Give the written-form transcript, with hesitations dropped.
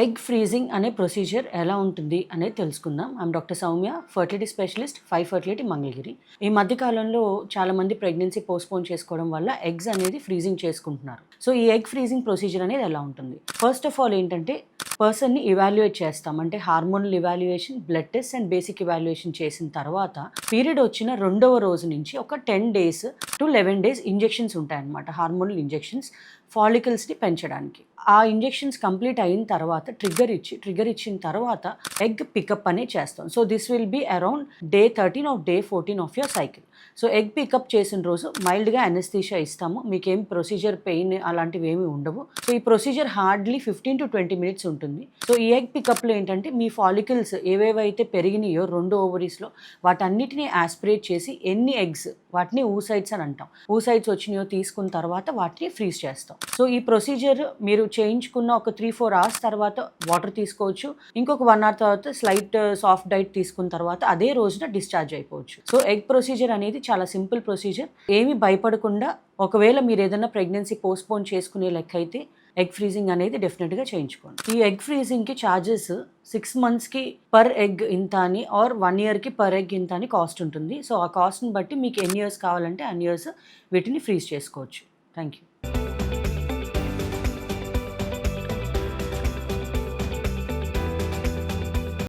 Egg freezing అనే procedure ఎలా ఉంటుంది అనేది తెలుసుకుందాం. I'm doctor Soumya, fertility specialist, 5 fertility Mangalagiri. ఈ మధ్య కాలంలో చాలామంది ప్రెగ్నెన్సీ పోస్ట్‌పోన్ చేసుకోవడం వల్ల ఎగ్స్ అనేది ఫ్రీజింగ్ చేసుకుంటున్నారు. సో, ఈ ఎగ్ ఫ్రీజింగ్ ప్రొసీజర్ అనేది ఎలా ఉంటుంది? ఫస్ట్ ఆఫ్ ఆల్ ఏంటంటే పర్సన్‌ని ఇవాల్యుయేట్ చేస్తాం. అంటే hormonal evaluation, blood test and basic evaluation చేసిన తర్వాత పీరియడ్ వచ్చిన రెండవ రోజు నుంచి ఒక 10 డేస్ టు 11 డేస్ ఇంజెక్షన్స్ ఉంటాయన్నమాట. హార్మోనల్ ఇంజెక్షన్స్ ఫాలికల్స్ని పెంచడానికి. ఆ ఇంజెక్షన్స్ కంప్లీట్ అయిన తర్వాత ట్రిగ్గర్ ఇచ్చిన తర్వాత ఎగ్ పికప్ అనేది చేస్తాం. So this will be around day 13 or day 14 of your cycle. So egg pickup చేసిన రోజు మైల్డ్గా అనెస్థీషియా ఇస్తాము. మీకేం ప్రొసీజర్ పెయిన్ అలాంటివి ఏమి ఉండవు. సో ఈ ప్రొసీజర్ హార్డ్లీ 15 to 20 మినిట్స్ ఉంటుంది. సో ఈ ఎగ్ పికప్లో ఏంటంటే మీ ఫాలికల్స్ ఏవేవైతే పెరిగినాయో 2 ఓవరీస్లో వాటన్నిటిని ఆస్పిరేట్ చేసి ఎన్ని ఎగ్స్ వాటిని ఊసైడ్స్ అని అంటాం. ఊసైడ్స్ వచ్చినాయో తీసుకున్న తర్వాత వాటిని ఫ్రీజ్ చేస్తాం. సో ఈ ప్రొసీజర్ మీరు చేయించుకున్న ఒక 3-4 అవర్స్ తర్వాత వాటర్ తీసుకోవచ్చు. ఇంకొక 1 అవర్ తర్వాత స్లైట్ సాఫ్ట్ డైట్ తీసుకున్న తర్వాత అదే రోజున డిశ్చార్జ్ అయిపోవచ్చు. సో ఎగ్ ప్రొసీజర్ అనేది చాలా సింపుల్ ప్రొసీజర్. ఏమీ భయపడకుండా ఒకవేళ మీరు ఏదైనా ప్రెగ్నెన్సీ పోస్ట్పోన్ చేసుకునే లెక్క అయితే ఎగ్ ఫ్రీజింగ్ అనేది డెఫినెట్గా చేయించుకోండి. ఈ ఎగ్ ఫ్రీజింగ్కి ఛార్జెస్ 6 మంత్స్కి పర్ ఎగ్ ఇంత అని ఆర్ 1 ఇయర్కి పర్ ఎగ్ ఇంత అని కాస్ట్ ఉంటుంది. సో ఆ కాస్ట్ని బట్టి మీకు ఎన్ని ఇయర్స్ కావాలంటే అన్ని ఇయర్స్ వీటిని ఫ్రీజ్ చేసుకోవచ్చు. Thank you.